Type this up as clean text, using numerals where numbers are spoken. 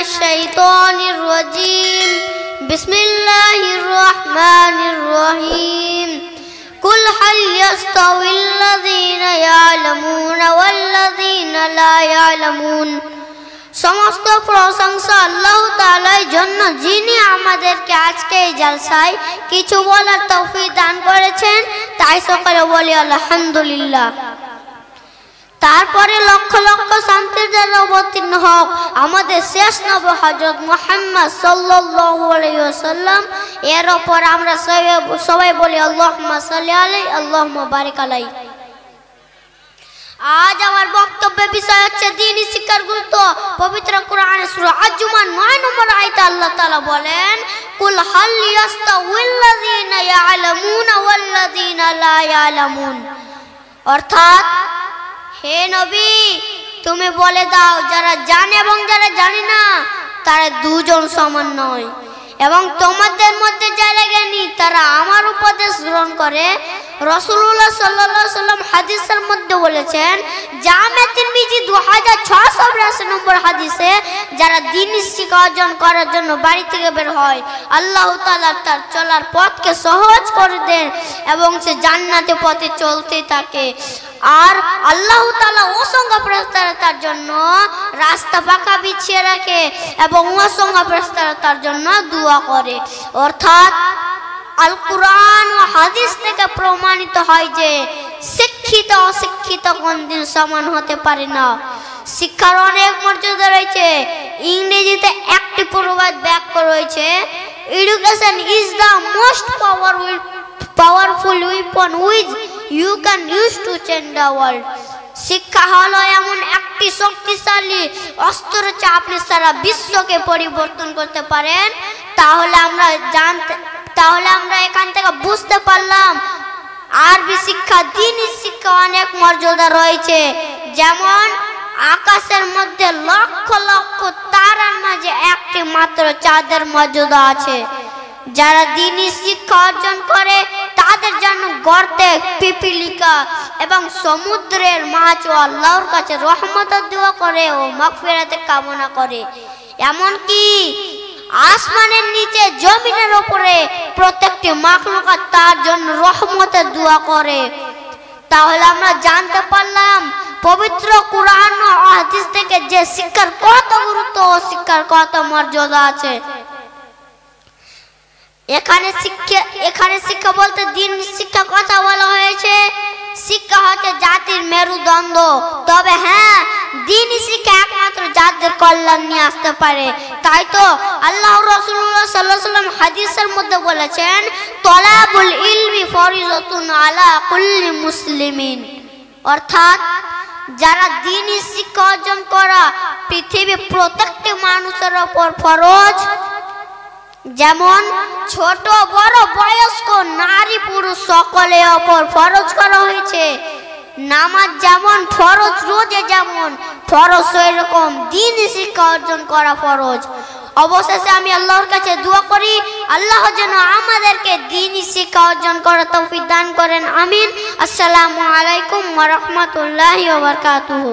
মিনাশ-শাইতানির রাজীম। বিসমিল্লাহির রহমানির রহিম। কুল হাল ইয়াস্তাউিল্লাযীনা ইয়ালামুনা ওয়াল্লাযীনা লা ইয়ালামুন। সমস্ত প্রশংসা আল্লাহ তাআলার জন্য, যিনি আমাদেরকে আজকে এই জালসায় কিছু বলার তৌফিক দান করেছেন। তাই সকলে বলি আলহামদুলিল্লাহ। তারপরে লক্ষ লক্ষ শান্তির দ্বারা অবতীর্ণ হোক আমাদের শেষ নবী হযরত মুহাম্মদ সাল্লাল্লাহু আলাইহি ওয়াসাল্লাম। এর উপর আমরা সবাই বলি আল্লাহুম্মা সাল্লি আলাইহি আল্লাহুম্মা বারিক আলাইহি। আজ আমার বক্তব্যের বিষয় হচ্ছে দ্বীনি শিক্ষার গুরুত্ব। পবিত্র কোরআনে সূরা আজ-জুমার 9 নম্বর আয়াতে আল্লাহ তাআলা বলেন, কুল হাল ইয়াস্তাউিল্লাযীনা ইয়ালামুনা ওয়াল্লাযীনা লা ইয়ালামুন। অর্থাৎ, হে নবী, তুমি বলে দাও, যারা জানে এবং যারা জানে না তারা দুজন সমান নয়, এবং তোমাদের মধ্যে যারা জ্ঞানী তারা আমার উপদেশ গ্রহণ করে। রাসূলুল্লাহ সাল্লাল্লাহু আলাইহি ওয়াসাল্লাম হাদিসের মধ্যে বলেছেন, জামে তিরমিজি 2682 নম্বর হাদিসে, যারা দ্বীনি শিক্ষা অর্জন করার জন্য বাড়ি থেকে বের হয়, আল্লাহ তাআলা তার চলার পথকে সহজ করে দেন এবং সে জান্নাতের পথে চলতে থাকে। আর আল্লাহ তাআলা অসংখ্য ফেরেশতারা তার জন্য রাস্তা পাকা বিছিয়ে রাখে এবং অসংখ্য ফেরেশতারা তার জন্য দোয়া করে। অর্থাৎ, আল কুরআন ও হাদিস থেকে প্রমাণিত হয় যে শিক্ষিত অশিক্ষিত কোনদিন সমান হতে পারে না। শিক্ষার অনেক মর্যাদা রয়েছে। ইংরেজিতে একটি প্রবাদ বাক্য রয়েছে, education is the most powerful weapon which you can use to change the world. শিক্ষা হলো এমন একটি শক্তিশালী অস্ত্র যা আপনি সারা বিশ্বকে পরিবর্তন করতে পারেন। তাহলে আমরা এখান থেকে বুঝতে পারলাম আরবি শিক্ষা, দ্বীনি শিক্ষা অনেক মর্যাদা রয়েছে। যেমন আকাশের মধ্যে লক্ষ লক্ষ তারার মাঝে একটি মাত্র চাঁদের মর্যাদা আছে। যারা দ্বীনি শিক্ষা অর্জন করে তাদের জন্য গর্তে পিপিলিকা এবং সমুদ্রের মাছ ও আল্লাহর কাছে রহমতের দোয়া করে ও মাগফিরাতের কামনা করে। এমনকি আসমানের নিচে জমিনের উপরে প্রত্যেকটি মাখলুকাত তার জন্য রহমতের দোয়া করে। তাহলে আমরা জানতে পারলাম পবিত্র কোরআন ও হাদিস থেকে যে শিক্ষার কত গুরুত্ব ও শিক্ষার কত মর্যাদা আছে। এখানে শিক্ষা বলতে দ্বীনি শিক্ষা কথা বলা হয়েছে। শিক্ষা হচ্ছে জাতির মেরুদণ্ড। তবে হ্যাঁ, দ্বীনি শিক্ষা একমাত্র জাতির কল্যাণ নিয়ে আসতে পারে। তাই তো আল্লাহ রাসূলুল্লাহ সাল্লাল্লাহু আলাইহি ওয়াসাল্লাম হাদিসের মধ্যে বলেছেন, তলাবুল ইলমি ফরিজাতুন আলা কুল্লি মুসলিমিন। অর্থাৎ, যারা দ্বীনি শিক্ষা অর্জন করা পৃথিবীর প্রত্যেকটি মানুষের উপর ফরজ। যেমন ছোট বড় বয়স্ক নারী পুরুষ সকলের উপর ফরজ করা হয়েছে। নামাজ যেমন ফরজ, রোজা যেমন ফরজ, সেরকম দ্বীনি শিক্ষা অর্জন করা ফরজ। অবশেষে আমি আল্লাহর কাছে দোয়া করি, আল্লাহ যেন আমাদেরকে দ্বীনি শিক্ষা অর্জন করার তৌফিক দান করেন। আমিন। আসসালামু আলাইকুম ওয়া রাহমাতুল্লাহি ওয়া বারাকাতুহু।